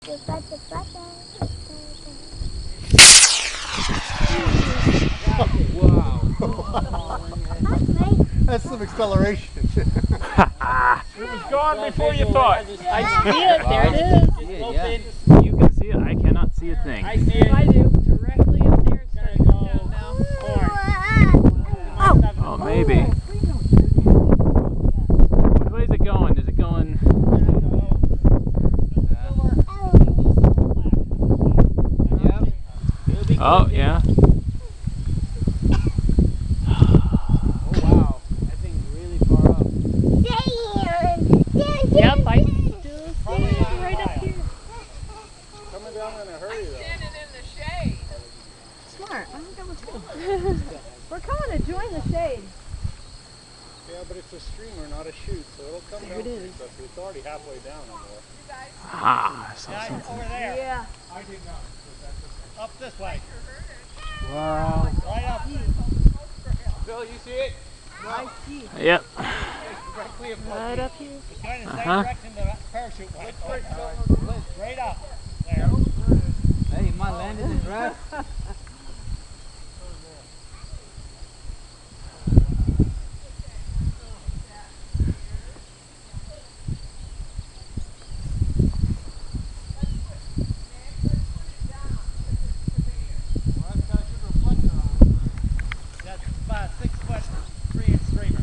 Wow. That's some acceleration. It was gone before you thought. I see it. There it is. Yeah. You can see it. I cannot see a thing. I see it. I do. Directly up there. It's starting to go down now. Oh, maybe. Which way is it going? Is it going? Oh, yeah. Oh, wow. That thing's really far up. Yep, I still see it right up here. Coming down in a hurry, though. Standing in the shade. Smart. I think that was cool. We're coming to join the shade. Yeah, but it's a streamer, not a chute, so it'll come down. It is. But it's already halfway down on there. Ah, I saw something. Over there. Yeah. I did not. Up this way. Wow. Right up. Bill, you see it? I see. Yep. Directly above Right you. up here. It's going the same Uh-huh. direction the parachute went. Right up. There. Hey, my landing is right. That's about 6 foot 3-inch streamer.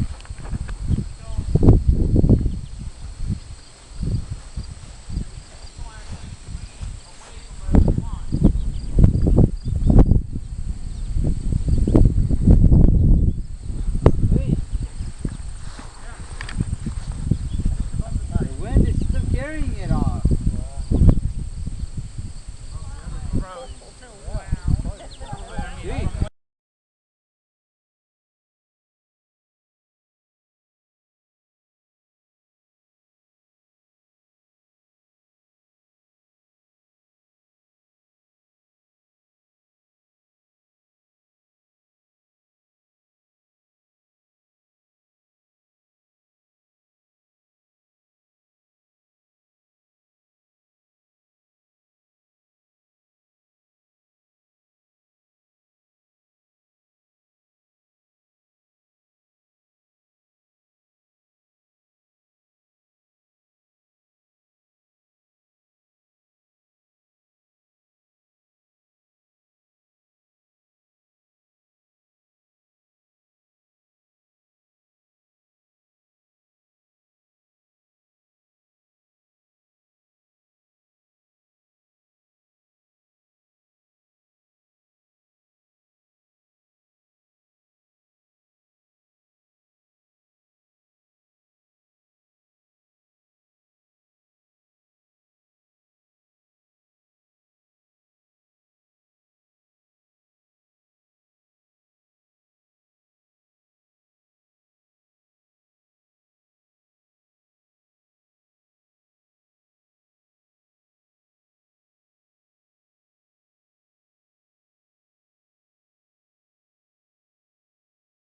The wind is still carrying it off. Road.